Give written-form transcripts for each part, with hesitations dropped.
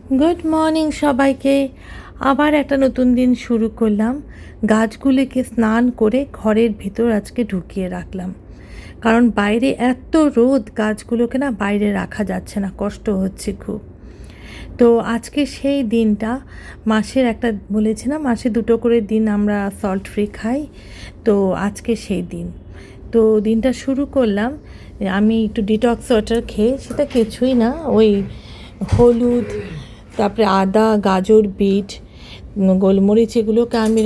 Good morning সবাইকে। আবার একটা নতুন দিন শুরু করলাম। গাছগুলিকে স্নান করে ঘরের ভিতর আজকে ঢুকিয়ে রাখলাম, কারণ বাইরে এত রোদ, গাছগুলোকে না বাইরে রাখা যাচ্ছে না, কষ্ট হচ্ছে খুব। তো আজকে সেই দিনটা, মাসের একটা বলেছি না, মাসে 2টো করে দিন আমরা সল্ট ফ্রি খাই। তো আজকে সেই দিন। তো দিনটা শুরু করলাম, আমি একটু ডিটক্স ওয়াটার খেয়ে, সেটা কিছুই না, ওই হলুদ, তারপরে আদা, গাজর, বিট, গোলমরিচ, এগুলোকে আমি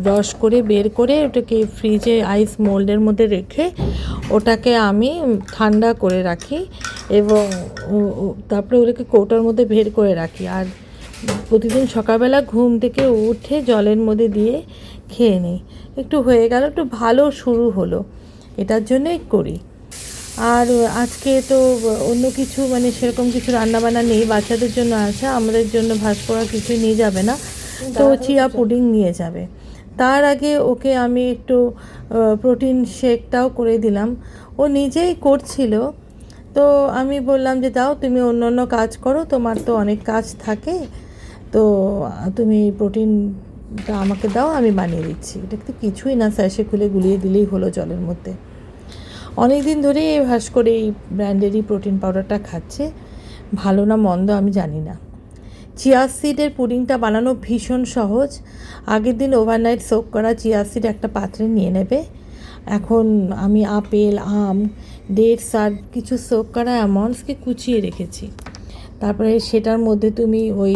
রস করে বের করে ওটাকে ফ্রিজে আইস মোল্ডের মধ্যে রেখে ওটাকে আমি ঠান্ডা করে রাখি, এবং তারপরে ওটাকে কৌটার মধ্যে বের করে রাখি। আর প্রতিদিন সকালবেলা ঘুম থেকে উঠে জলের মধ্যে দিয়ে খেয়ে নিই। একটু হয়ে গেল, একটু ভালো শুরু হলো, এটার জন্যই করি। আর আজকে তো অন্য কিছু মানে সেরকম কিছু রান্নাবান্না নেই, বাচ্চাদের জন্য আছে, আমাদের জন্য ভাজ করা কিছুই নিয়ে যাবে না, তো চিয়া পুডিং নিয়ে যাবে। তার আগে ওকে আমি একটু প্রোটিন শেকটাও করে দিলাম, ও নিজেই করছিল। তো আমি বললাম যে দাও, তুমি অন্য অন্য কাজ করো, তোমার তো অনেক কাজ থাকে, তো তুমি প্রোটিনটা আমাকে দাও, আমি বানিয়ে দিচ্ছি। এটা তো কিছুই না, স্যাশে খুলে গুলিয়ে দিলেই হলো জলের মধ্যে। অনেক দিন ধরেই এই ভাস করে এই ব্র্যান্ডেরই প্রোটিন পাউডারটা খাচ্ছে, ভালো না মন্দ আমি জানি না। চিয়া সিডের পুডিংটা বানানো ভীষণ সহজ। আগের দিন ওভারনাইট সোক করা চিয়া সিড একটা পাত্রে নিয়ে নেবে। এখন আমি আপেল, আম, ডেটস আর কিছু সোক করা অ্যামন্ডসকে কুচিয়ে রেখেছি। তারপরে সেটার মধ্যে তুমি ওই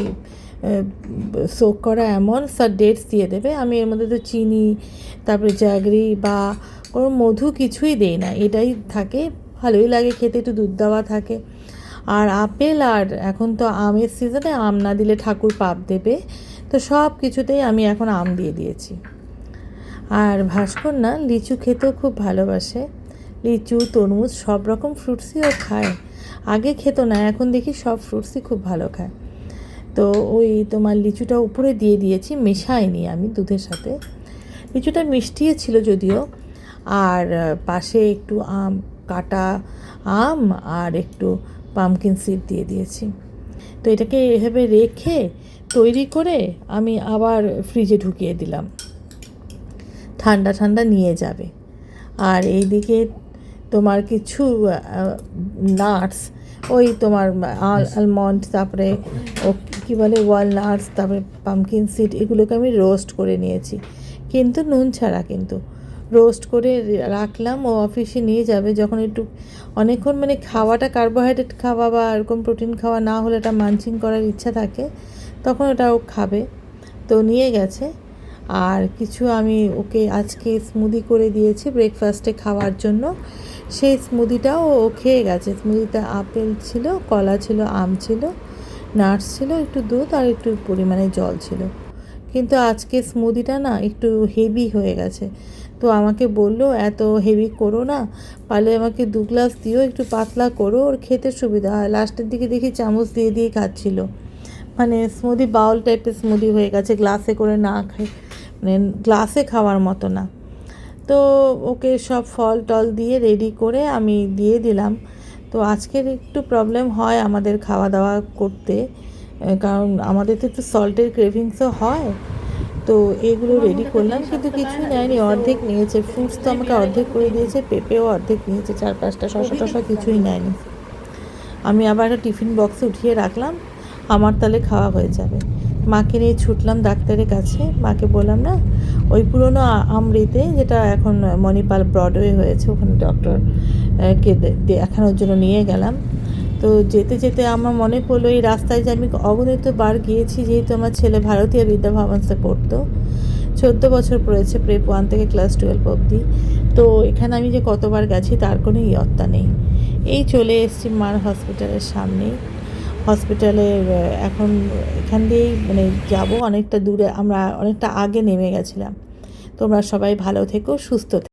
সোক করা অ্যামন্ডস আর ডেটস দিয়ে দেবে। আমি এর মধ্যে তো চিনি, তারপরে জ্যাগরি বা কোনো মধু কিছুই দেই না, এটাই থাকে, ভালোই লাগে খেতে, একটু দুধ দেওয়া থাকে। আর আপেল, আর এখন তো আমের সিজনে আম না দিলে ঠাকুর পাপ দেবে, তো সব কিছুতেই আমি এখন আম দিয়ে দিয়েছি। আর ভাস্কর না লিচু খেতেও খুব ভালোবাসে, লিচু, তরমুজ, সব রকম ফ্রুটসই ও খায়। আগে খেত না, এখন দেখি সব ফ্রুটসই খুব ভালো খায়। তো ওই তোমার লিচুটা উপরে দিয়ে দিয়েছি, মেশাইনি আমি দুধের সাথে। লিচুটা মিষ্টিও ছিল যদিও। আর পাশে একটু কাটা আম আর একটু পামকিন সিড দিয়ে দিয়েছি। তো এটাকে এভাবে রেখে তৈরি করে আমি আবার ফ্রিজে ঢুকিয়ে দিলাম, ঠান্ডা ঠান্ডা নিয়ে যাবে। আর এইদিকে তোমার কিছু নাটস, ওই তোমার আলমন্ড, তারপরে ও কী বলে ওয়ালনাটস, তারপরে পামকিন সিড, এগুলোকে আমি রোস্ট করে নিয়েছি, কিন্তু নুন ছাড়া, কিন্তু রোস্ট করে রাখলাম। ও অফিসে নিয়ে যাবে যখন একটু অনেকক্ষণ মানে খাওয়াটা কার্বোহাইড্রেট খাওয়া বা এরকম প্রোটিন খাওয়া না হলে এটা মানচিং করার ইচ্ছা থাকে, তখন ওটা ও খাবে, তো নিয়ে গেছে। আর কিছু আমি ওকে আজকে স্মুদি করে দিয়েছি ব্রেকফাস্টে খাওয়ার জন্য, সেই স্মুদিটাও ও খেয়ে গেছে। স্মুদিতে আপেল ছিল, কলা ছিল, আম ছিল, নাটস ছিল, একটু দুধ আর একটু পরিমাণে জল ছিল। কিন্তু আজকে স্মুদিটা না একটু হেভি হয়ে গেছে, তো আমাকে বললো এত হেভি করো না, পারলে আমাকে 2 গ্লাস দিও, একটু পাতলা করো, ওর খেতে সুবিধা হয়। লাস্টের দিকে দেখি চামচ দিয়ে দিয়ে খাচ্ছিল, মানে স্মুদি বাউল টাইপের স্মুদি হয়ে গেছে, গ্লাসে করে না খাই, মানে গ্লাসে খাওয়ার মতো না। তো ওকে সব ফল টল দিয়ে রেডি করে আমি দিয়ে দিলাম। তো আজকের একটু প্রবলেম হয় আমাদের খাওয়া দাওয়া করতে, কারণ আমাদের তো একটু সল্টের ক্রেভিংসও হয়। তো এগুলো রেডি করলাম, কিন্তু কিছুই নেয়নি, অর্ধেক নিয়েছে। ফ্রুটস তো আমাকে অর্ধেক করে দিয়েছে, পেঁপেও অর্ধেক নিয়েছে, 4-5টা শসা টসা কিছুই নেয়নি। আমি আবার একটা টিফিন বক্সে উঠিয়ে রাখলাম, আমার তাহলে খাওয়া হয়ে যাবে। মাকে নিয়ে ছুটলাম ডাক্তারের কাছে, মাকে বললাম না ওই পুরনো আমরিতে, যেটা এখন মণিপাল ব্রডওয়ে হয়েছে, ওখানে ডক্টরকে দেখানোর জন্য নিয়ে গেলাম। তো যেতে যেতে আমার মনে পড়লো এই রাস্তায় যে আমি অগণিত বার গিয়েছি, যেহেতু আমার ছেলে ভারতীয় বিদ্যা ভবনসে পড়তো, 14 বছর পড়েছে, প্রেপ 1 থেকে ক্লাস 12 অবধি। তো এখানে আমি যে কতবার গেছি তার কোনো ইয়ত্তা নেই। এই চলে এসেছি মার হসপিটালের সামনেই। হসপিটালের এখন এখান দিয়েই মানে যাবো, অনেকটা দূরে, আমরা অনেকটা আগে নেমে গেছিলাম। তোমরা সবাই ভালো থেকো, সুস্থ থেকো।